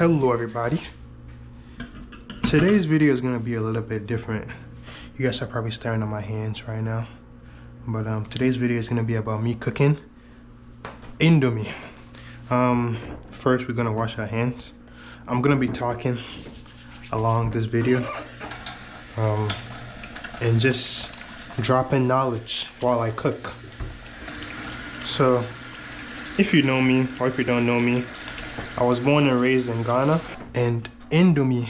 Hello everybody. Today's video is gonna be a little bit different. You guys are probably staring at my hands right now, but today's video is gonna be about me cooking Indomie. First we're gonna wash our hands. I'm gonna be talking along this video and just dropping knowledge while I cook. So if you know me or if you don't know me, I was born and raised in Ghana, and Indomie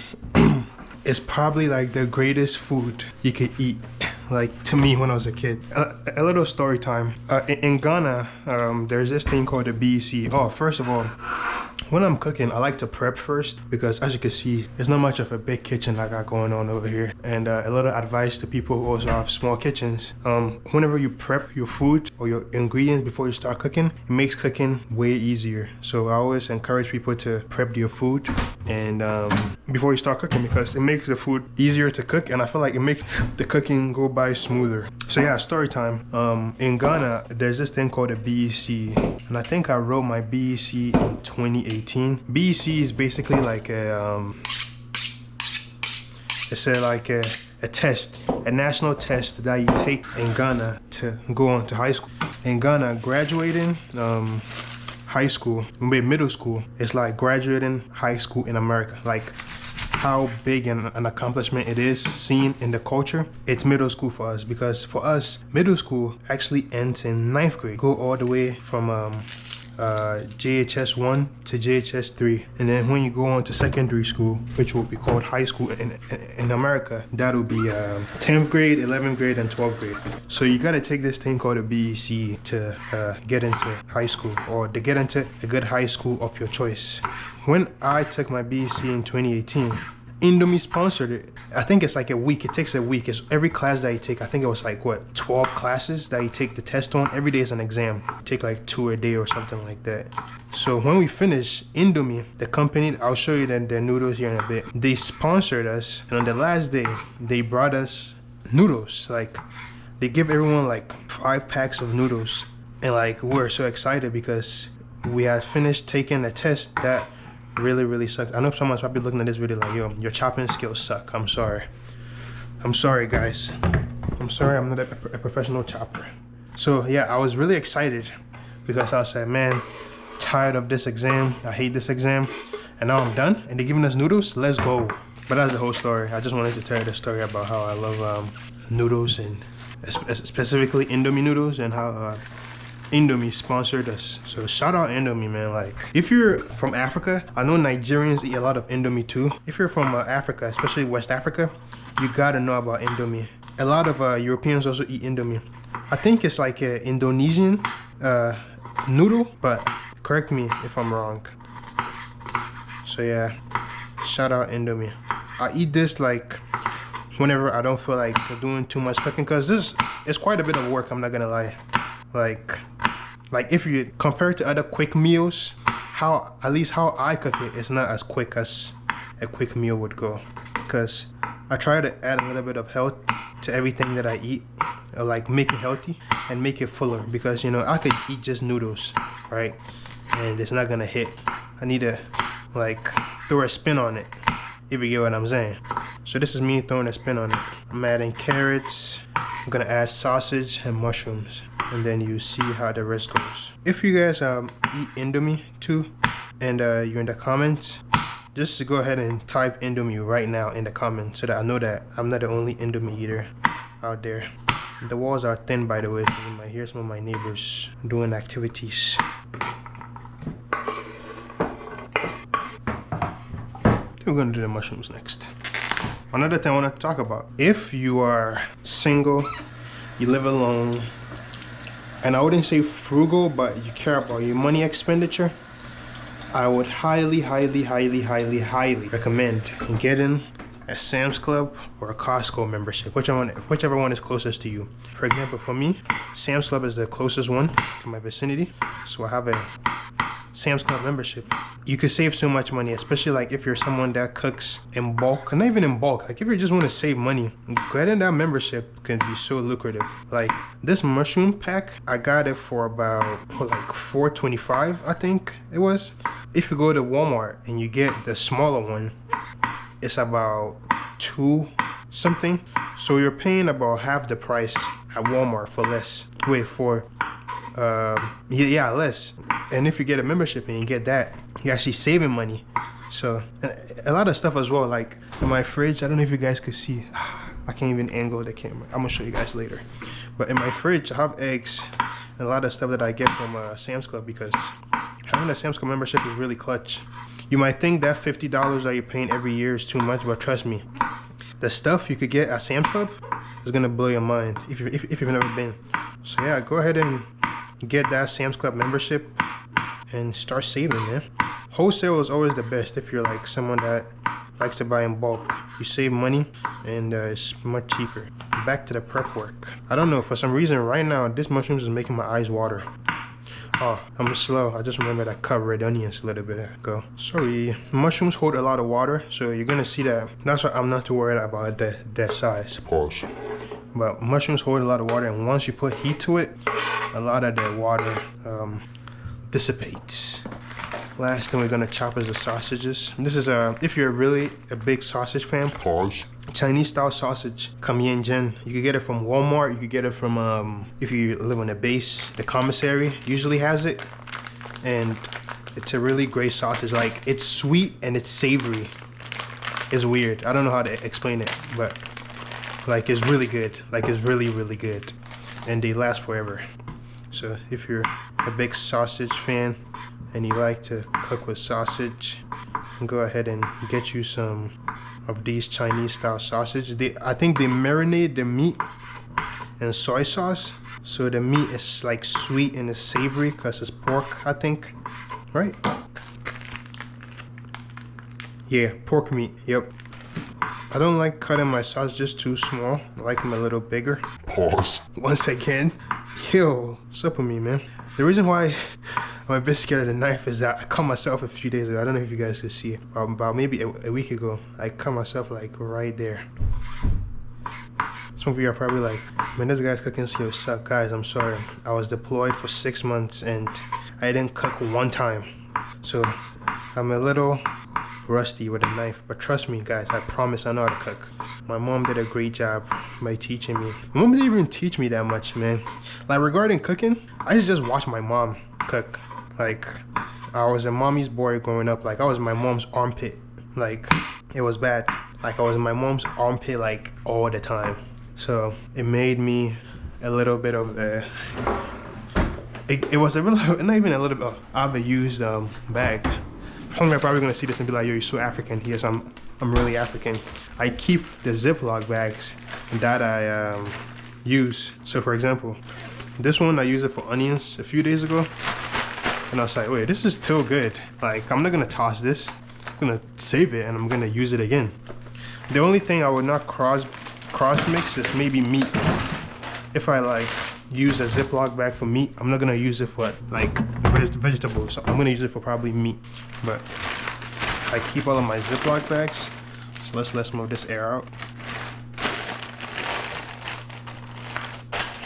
is probably like the greatest food you could eat, like to me when I was a kid. A little story time. In Ghana, there's this thing called the BEC. Oh, first of all, when I'm cooking, I like to prep first because, as you can see, there's not much of a big kitchen I got going on over here. And a little advice to people who also have small kitchens. Whenever you prep your food or your ingredients before you start cooking, it makes cooking way easier. So I always encourage people to prep your food and before you start cooking, because it makes the food easier to cook, and I feel like it makes the cooking go by smoother. So yeah, story time. In Ghana, there's this thing called a BEC, and I think I wrote my BEC in 2018. BEC is basically like a a test, a national test that you take in Ghana to go on to high school. In Ghana, graduating high school, middle school, it's like graduating high school in America. Like how big an accomplishment it is seen in the culture. It's middle school for us, because for us, middle school actually ends in 9th grade. Go all the way from JHS 1 to JHS 3, and then when you go on to secondary school, which will be called high school in America, that'll be 10th grade, 11th grade, and 12th grade. So you got to take this thing called a BEC to get into high school, or to get into a good high school of your choice. When I took my BEC in 2018, Indomie sponsored it. I think it's like a week. It takes a week. It's every class that you take. I think it was like, what, 12 classes that you take the test on. Every day is an exam. You take like 2 a day or something like that. So when we finish, Indomie, the company, I'll show you their noodles here in a bit. They sponsored us, and on the last day, they brought us noodles. Like, they give everyone like 5 packs of noodles. And like, we're so excited because we had finished taking a test that really sucked. I know someone's probably looking at this video like, yo, your chopping skills suck. I'm sorry guys. I'm sorry, I'm not a professional chopper. So yeah, I was really excited because I was like, man, tired of this exam. I hate this exam, and now I'm done and they're giving us noodles. Let's go. But that's the whole story. I just wanted to tell you the story about how I love noodles, and specifically Indomie noodles, and how Indomie sponsored us. So shout out Indomie, man. Like, if you're from Africa, I know Nigerians eat a lot of Indomie too. If you're from Africa, especially West Africa, you gotta know about Indomie. A lot of Europeans also eat Indomie. I think it's like an Indonesian noodle, but correct me if I'm wrong. So yeah, shout out Indomie. I eat this like whenever I don't feel like doing too much cooking, because this is quite a bit of work, I'm not gonna lie. Like if you compare it to other quick meals, at least how I cook it, it's not as quick as a quick meal would go, because I try to add a little bit of health to everything that I eat, or like make it healthy and make it fuller, because you know, I could eat just noodles, right, and it's not gonna hit. I need to like throw a spin on it, if you get what I'm saying. So this is me throwing a spin on it. I'm adding carrots, I'm gonna add sausage and mushrooms, and then you see how the rest goes. If you guys eat Indomie too, and you're in the comments, just go ahead and type Indomie right now in the comments, so that I know that I'm not the only Indomie eater out there. The walls are thin, by the way, so you might hear some of my neighbors doing activities. We're gonna do the mushrooms next. Another thing I want to talk about: if you are single, you live alone, and I wouldn't say frugal, but you care about your money expenditure, I would highly recommend getting a Sam's Club or a Costco membership, whichever one is closest to you. For example, for me, Sam's Club is the closest one to my vicinity, so I have a Sam's Club membership. You could save so much money, especially like if you're someone that cooks in bulk, not even in bulk, like if you just want to save money, getting that membership can be so lucrative. Like this mushroom pack, I got it for about like $4.25, I think it was. If you go to Walmart and you get the smaller one, it's about $2 something. So you're paying about half the price at Walmart for less. Wait, for yeah, less. And if you get a membership and you get that, you're actually saving money. So a lot of stuff as well, like in my fridge, I don't know if you guys could see, I can't even angle the camera, I'm gonna show you guys later. But in my fridge I have eggs and a lot of stuff that I get from Sam's Club, because having a Sam's Club membership is really clutch. You might think that $50 that you're paying every year is too much, but trust me, the stuff you could get at Sam's Club is gonna blow your mind if you've never been. So yeah, go ahead and get that Sam's Club membership and start saving, man. Wholesale is always the best if you're like someone that likes to buy in bulk. You save money and it's much cheaper. Back to the prep work. I don't know, for some reason right now this mushrooms is making my eyes water. Oh, I'm slow. I just remembered I cut red onions a little bit ago. Sorry. Mushrooms hold a lot of water, so you're gonna see that. That's why I'm not too worried about that size. Pause. But mushrooms hold a lot of water, and once you put heat to it, a lot of the water dissipates. Last thing we're gonna chop is the sausages. This is if you're really a big sausage fan, pause. Chinese style sausage, Kamienjen. You could get it from Walmart. You could get it from if you live on the base, the commissary usually has it, and it's a really great sausage. Like it's sweet and it's savory. It's weird. I don't know how to explain it, but like it's really good. Like it's really, really good, and they last forever. So if you're a big sausage fan and you like to cook with sausage, go ahead and get you some of these Chinese style sausage. I think they marinate the meat in soy sauce, so the meat is like sweet and it's savory because it's pork, I think, right? Yeah, pork meat, yep. I don't like cutting my sausages too small. I like them a little bigger. Pause. Once again, yo, what's up with me, man? The reason why I'm a bit scared of the knife is that I cut myself a few days ago. I don't know if you guys could see it. About maybe a week ago, I cut myself like right there. Some of you are probably like, man, this guy's cooking skills suck. Guys, I'm sorry. I was deployed for 6 months and I didn't cook one time. So I'm a little rusty with a knife, but trust me guys, I promise I know how to cook. My mom did a great job by teaching me. My mom didn't even teach me that much, man. Like regarding cooking, I used to just watch my mom cook. Like I was a mommy's boy growing up. Like I was my mom's armpit. Like it was bad. Like I was in my mom's armpit like all the time. So it made me a little bit of a, it was a little, not even a little bit of overused bag. Some of you are probably gonna see this and be like, yo, you're so African. Yes, I'm really African. I keep the Ziploc bags that I use. So for example, this one I used it for onions a few days ago. And I was like, wait, this is still good. Like, I'm not gonna toss this. I'm gonna save it and I'm gonna use it again. The only thing I would not cross mix is maybe meat. If I like use a Ziploc bag for meat, I'm not gonna use it for like vegetables. So I'm gonna use it for probably meat. But I keep all of my Ziploc bags. So let's move this air out.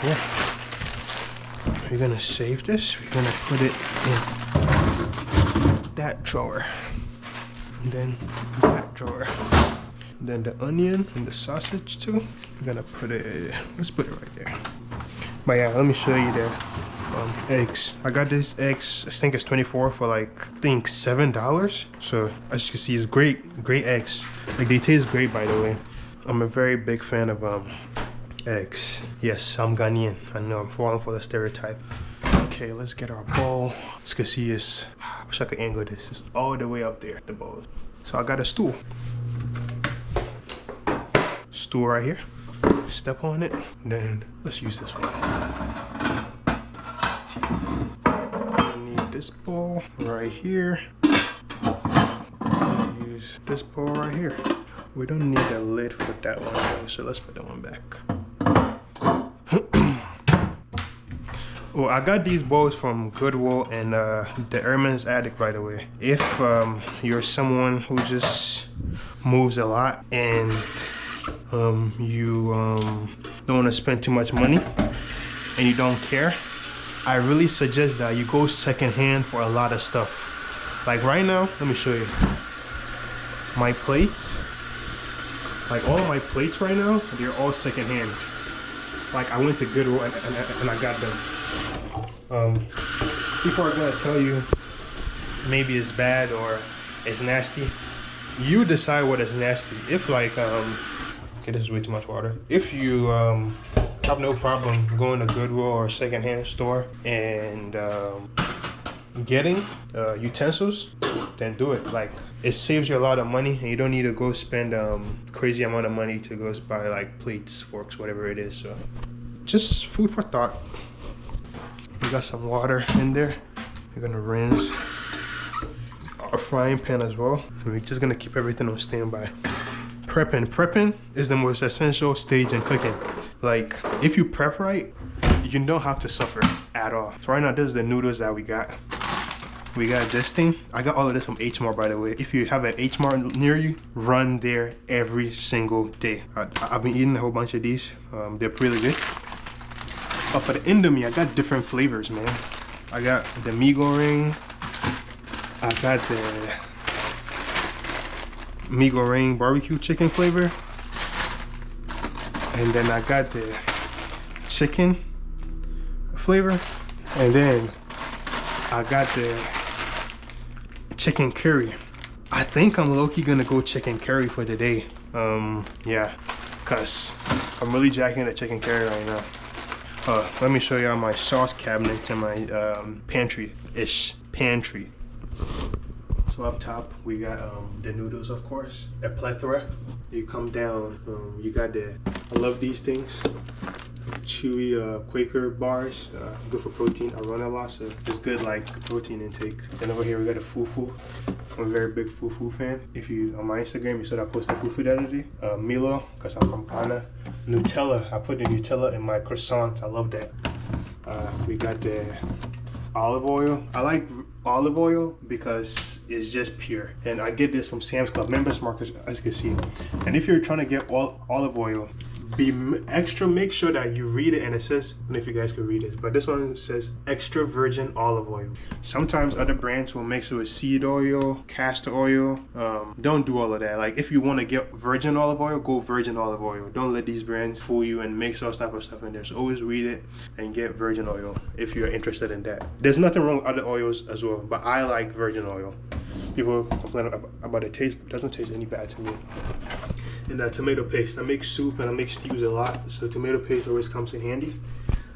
Yeah. We're gonna save this. We're gonna put it in that drawer. And then that drawer. And then the onion and the sausage too. We're gonna put it, let's put it right there. But yeah, let me show you the eggs. I got these eggs, I think it's 24 for like, I think $7. So as you can see, it's great eggs. Like they taste great, by the way. I'm a very big fan of eggs. Yes, I'm Ghanaian. I know I'm falling for the stereotype. Okay, let's get our bowl. As you can see, it's, I wish I could angle this. It's all the way up there, the bowl. So I got a stool. Stool right here. Step on it. Then let's use this one. I need this bowl right here. Use this bowl right here. We don't need a lid for that one though, so let's put that one back. Oh, I got these bowls from Goodwill and the Airman's Attic, by the way. If you're someone who just moves a lot and you don't want to spend too much money and you don't care, I really suggest that you go secondhand for a lot of stuff. Like right now, let me show you. My plates, like all of my plates right now, they're all secondhand. Like I went to Goodwill and I got them. People are gonna tell you maybe it's bad or it's nasty. You decide what is nasty. If like, okay, this is way too much water. If you have no problem going to Goodwill or a secondhand store and getting utensils, then do it. Like it saves you a lot of money and you don't need to go spend crazy amount of money to go buy like plates, forks, whatever it is. So just food for thought. We got some water in there. We're gonna rinse our frying pan as well. We're just gonna keep everything on standby. Prepping is the most essential stage in cooking. Like if you prep right, you don't have to suffer at all. So right now this is the noodles that we got. We got this thing. I got all of this from H Mart, by the way. If you have an H Mart near you, run there every single day. I've been eating a whole bunch of these. They're really good. But for the Indomie, I got different flavors, man. I got the mee goreng. I got the mee goreng barbecue chicken flavor. And then I got the chicken flavor. And then I got the chicken curry. I think I'm low-key gonna go chicken curry for today. Yeah, cause I'm really jacking the chicken curry right now. Let me show y'all my sauce cabinet and my pantry-ish pantry. So up top we got the noodles, of course, a plethora. You come down, you got the, I love these things, chewy Quaker bars, good for protein. I run a lot, so it's good like protein intake. And over here we got a fufu. I'm a very big fufu fan. If you on my Instagram, you saw I posted fufu the other day. Milo, because I'm from Ghana. Nutella, I put the Nutella in my croissants. I love that. We got the olive oil. I like olive oil because it's just pure. And I get this from Sam's Club Members Market, as you can see. And if you're trying to get olive oil, be extra, make sure that you read it, and it says, I don't know if you guys can read it, but this one says extra virgin olive oil. Sometimes other brands will mix it with seed oil, castor oil. Don't do all of that. Like if you want to get virgin olive oil, go virgin olive oil. Don't let these brands fool you and mix all type of stuff in there. So always read it and get virgin oil if you're interested in that. There's nothing wrong with other oils as well, but I like virgin oil. People complain about the taste, but it doesn't taste any bad to me. And tomato paste. I make soup and I make stews a lot, so tomato paste always comes in handy.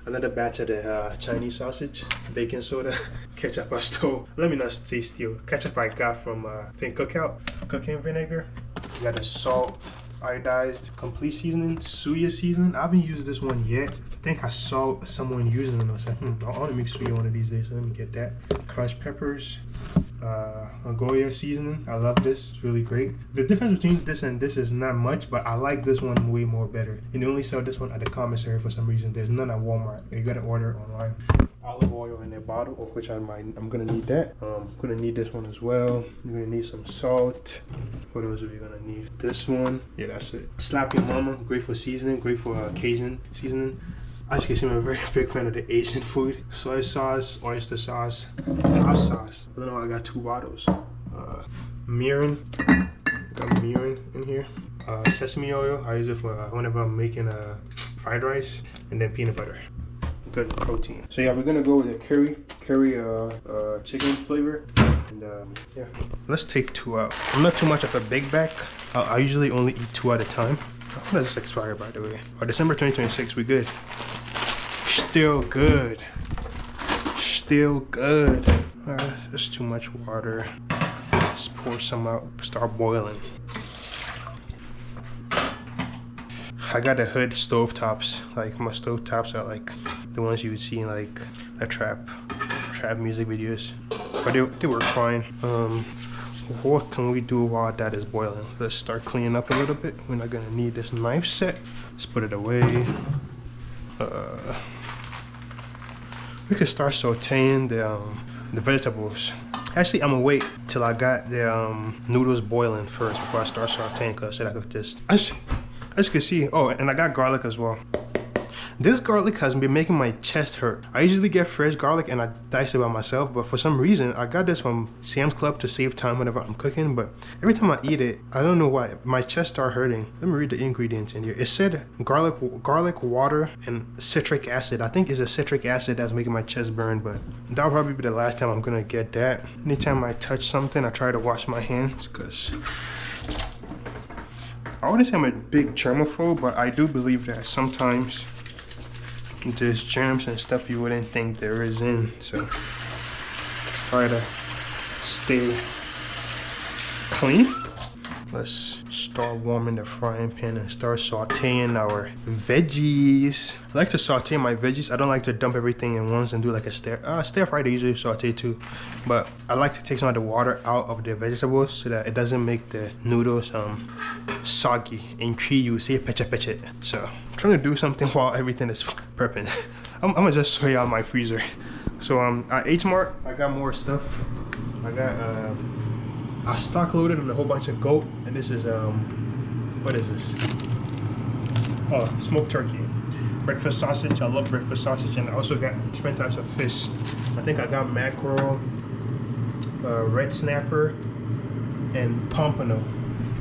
Another batch of the Chinese sausage, baking soda, ketchup I stole. Let me not say steal. Ketchup I got from I think cooking vinegar. We got the salt, iodized, complete seasoning, suya seasoning. I haven't used this one yet. I think I saw someone using it and I was like, I want to make suya one of these days, so let me get that. Crushed peppers, Goya seasoning. I love this, it's really great. The difference between this and this is not much, but I like this one way more better. And they only sell this one at the commissary for some reason. There's none at Walmart. You gotta order it online. Olive oil in a bottle, of which I'm gonna need that. I'm gonna need this one as well. I'm gonna need some salt. What else are we gonna need? This one. Yeah, that's it. Slap Your Mama, great for seasoning, great for Cajun seasoning. As you can see, I'm a very big fan of the Asian food. Soy sauce, oyster sauce, hot sauce. I don't know why I got 2 bottles. Mirin, got mirin in here. Sesame oil, I use it for whenever I'm making fried rice, and then peanut butter. Good protein. So yeah, we're gonna go with the curry chicken flavor. And yeah, let's take 2 out. I'm not too much of a big bag. I usually only eat 2 at a time. When does this expire, by the way? December 2026, we good. Still good. Still good. There's too much water. Let's pour some out, start boiling. I got the hood stove tops. Like my stove tops are like the ones you would see in like a trap music videos. But they work fine. What can we do while that is boiling? Let's start cleaning up a little bit. We're not gonna need this knife set. Let's put it away. we could start sauteing the vegetables. Actually, I'm gonna wait till I got the noodles boiling first before I start sauteing, cause I could just, as you can see, oh, and I got garlic as well. This garlic has been making my chest hurt. I usually get fresh garlic and I dice it by myself, but for some reason, I got this from Sam's Club to save time whenever I'm cooking, but every time I eat it, I don't know why, my chest starts hurting. Let me read the ingredients in here. It said garlic, water, and citric acid. I think it's a citric acid that's making my chest burn, but that'll probably be the last time I'm gonna get that. Anytime I touch something, I try to wash my hands, because I wouldn't say I'm a big germaphobe, but I do believe that sometimes there's germs and stuff you wouldn't think there is in, so try to stay clean. Let's start warming the frying pan and start sauteing our veggies. I like to saute my veggies. I don't like to dump everything in once and do like a stir fry. They usually saute too, but I like to take some of the water out of the vegetables so that it doesn't make the noodles soggy. In Cree you would say peche peche. So I'm trying to do something while everything is prepping. I'm gonna just show you out my freezer. So at H Mart I got more stuff. I got I stock loaded on a whole bunch of goat, and this is what is this? Oh, smoked turkey, breakfast sausage. I love breakfast sausage, and I also got different types of fish. I think I got mackerel, red snapper, and pompano,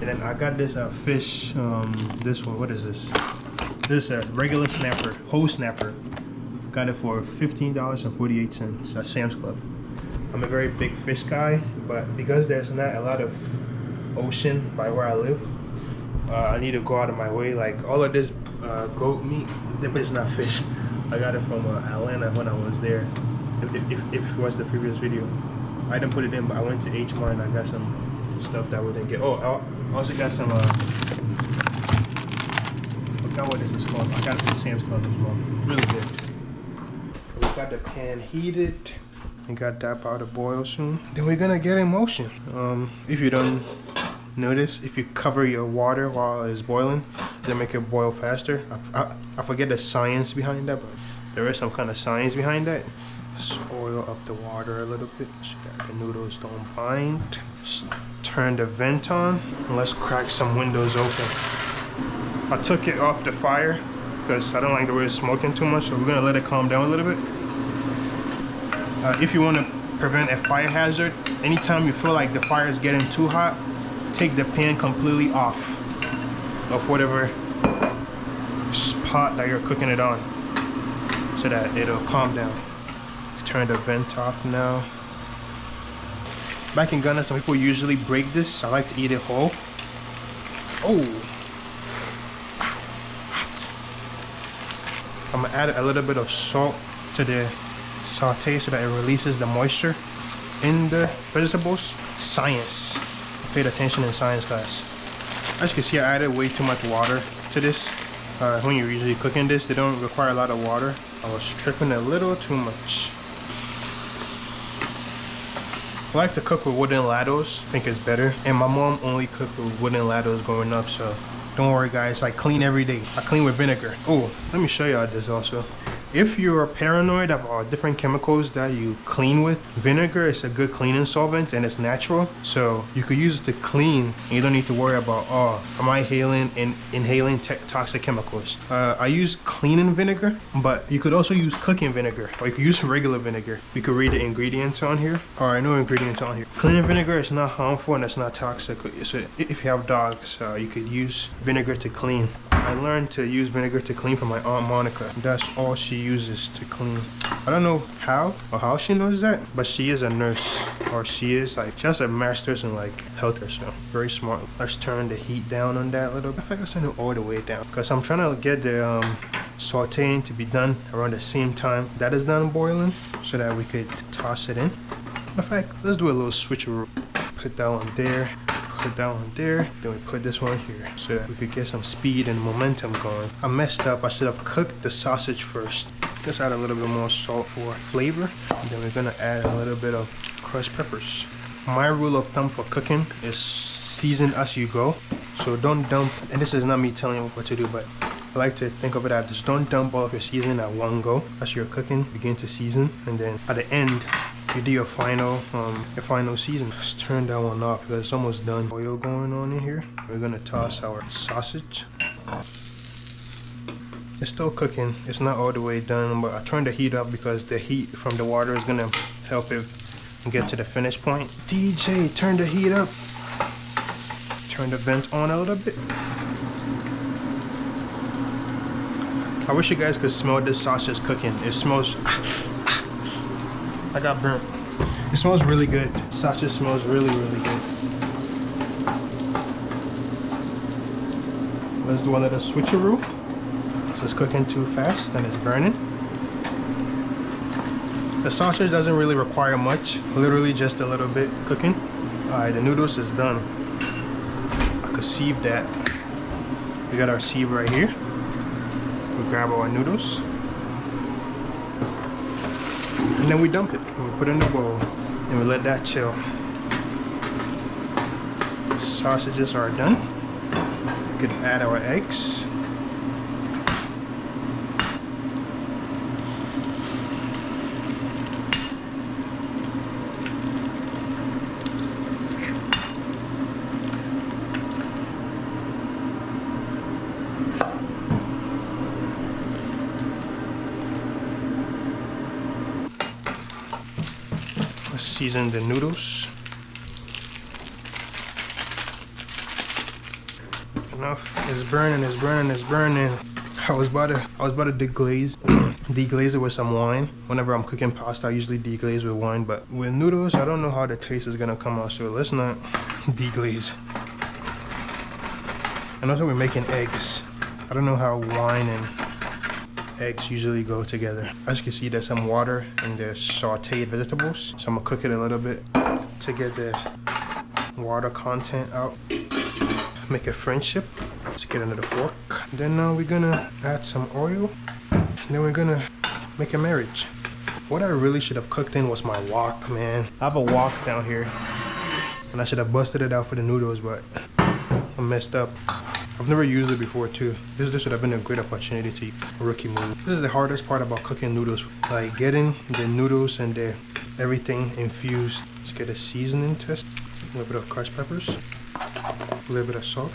and then I got this fish. This one, what is this? This is a regular snapper, whole snapper. Got it for $15.48 at Sam's Club. I'm a very big fish guy, but because there's not a lot of ocean by where I live, I need to go out of my way. Like all of this goat meat, it's not fish. I got it from Atlanta when I was there. If it was the previous video, I didn't put it in, but I went to H Mart and I got some stuff that we didn't get. Oh, I also got some. I forgot what this is called. I got it from Sam's Club as well. Really good. We got the pan heated. We got that about to boil soon. Then we're gonna get in motion. If you don't notice, if you cover your water while it's boiling, it'll make it boil faster. I forget the science behind that, but there is some kind of science behind that. Just oil up the water a little bit so that the noodles don't bind. Just turn the vent on and let's crack some windows open. I took it off the fire because I don't like the way it's smoking too much, so we're gonna let it calm down a little bit. If you want to prevent a fire hazard, anytime you feel like the fire is getting too hot, take the pan completely off of whatever pot that you're cooking it on so that it'll calm down. Turn the vent off now. Back in Ghana, some people usually break this. I like to eat it whole. Oh, hot. I'm gonna add a little bit of salt to the saute so that it releases the moisture in the vegetables. Science. I paid attention in science class. As you can see, I added way too much water to this. When you're usually cooking this, they don't require a lot of water. I was tripping a little too much. I like to cook with wooden ladles. I think it's better. And my mom only cooked with wooden ladles growing up, so don't worry guys, I clean every day. I clean with vinegar. Oh, let me show y'all this also. If you're paranoid about different chemicals that you clean with, vinegar is a good cleaning solvent and it's natural. So you could use it to clean and you don't need to worry about, oh, am I inhaling toxic chemicals? I use cleaning vinegar, but you could also use cooking vinegar, or you could use regular vinegar. You could read the ingredients on here. Alright, no ingredients on here. Cleaning vinegar is not harmful and it's not toxic. So if you have dogs, you could use vinegar to clean. I learned to use vinegar to clean from my Aunt Monica. That's all she uses to clean. I don't know how she knows that, but she is a nurse, or she has a master's in like health or so. Very smart. Let's turn the heat down on that a little bit. In fact, let's turn it all the way down because I'm trying to get the sauteing to be done around the same time that is done boiling so that we could toss it in. In fact, let's do a little switcheroo. Put that one there. Put that one there, then we put this one here so that we could get some speed and momentum going. I messed up. I should have cooked the sausage first. Let's add a little bit more salt for flavor, and then we're gonna add a little bit of crushed peppers. My rule of thumb for cooking is season as you go, so don't dump. And this is not me telling you what to do, but a I like to think of it as just don't dump all of your seasoning at one go. As you're cooking, begin to season, and then at the end, you do your final season. Let's turn that one off because it's almost done. Oil going on in here. We're gonna toss our sausage. It's still cooking. It's not all the way done, but I turned the heat up because the heat from the water is gonna help it get to the finish point. DJ, turn the heat up. Turn the vent on a little bit. I wish you guys could smell this sausage cooking. It smells. I got burnt. It smells really good. Sausage smells really, really good. Let's do a little switcheroo. So it's cooking too fast and it's burning. The sausage doesn't really require much, literally just a little bit cooking. Alright, the noodles is done. I could sieve that. We got our sieve right here. We grab our noodles. And then we dump it. We put it in the bowl and we let that chill. Sausages are done. We could add our eggs. Season the noodles. Enough. It's burning, it's burning, it's burning. I was about to deglaze it with some wine. Whenever I'm cooking pasta, I usually deglaze with wine, but with noodles, I don't know how the taste is gonna come out, so let's not deglaze. And also we're making eggs. I don't know how wine and eggs usually go together. As you can see, there's some water and there's sauteed vegetables. So I'm gonna cook it a little bit to get the water content out. Make a friendship. Let's get another fork. Then now we're gonna add some oil. Then we're gonna make a marriage. What I really should have cooked in was my wok, man. I have a wok down here and I should have busted it out for the noodles, but I messed up. I've never used it before too. This would have been a great opportunity to rookie move. This is the hardest part about cooking noodles, like getting the noodles and everything infused. Let's get a seasoning test. A little bit of crushed peppers, a little bit of salt,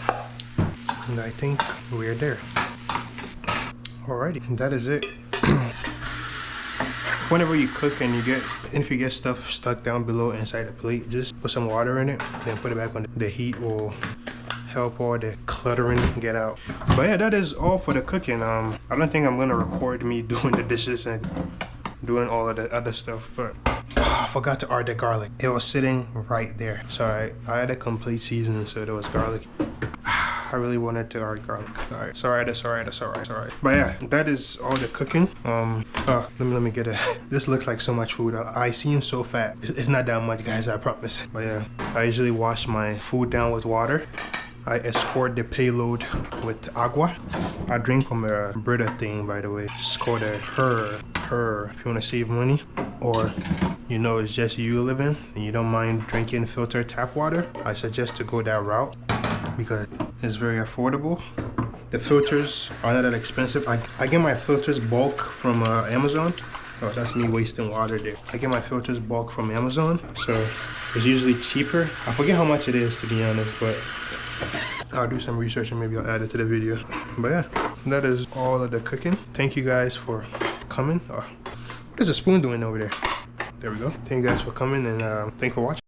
and I think we're there. Alrighty, that is it. Whenever you cook and if you get stuff stuck down below inside the plate, just put some water in it, then put it back on. The heat will help all the cluttering get out. But yeah, that is all for the cooking. I don't think I'm gonna record me doing the dishes and doing all of the other stuff, but I forgot to add the garlic. It was sitting right there. Sorry, I had a complete seasoning, so there was garlic. I really wanted to add garlic. Sorry. But yeah, that is all the cooking. Let me get it. This looks like so much food. I seem so fat. It's not that much, guys, I promise. But yeah, I usually wash my food down with water. I escort the payload with agua. I drink from a Brita thing, by the way. It's called a her. If you want to save money, or you know it's just you living and you don't mind drinking filtered tap water, I suggest to go that route because it's very affordable. The filters are not that expensive. I get my filters bulk from Amazon. Oh, that's me wasting water there. I get my filters bulk from Amazon, so it's usually cheaper. I forget how much it is, to be honest, but I'll do some research and maybe I'll add it to the video. But yeah, that is all of the cooking. Thank you guys for coming. What is the spoon doing over there? There we go. Thank you guys for coming, and thanks for watching.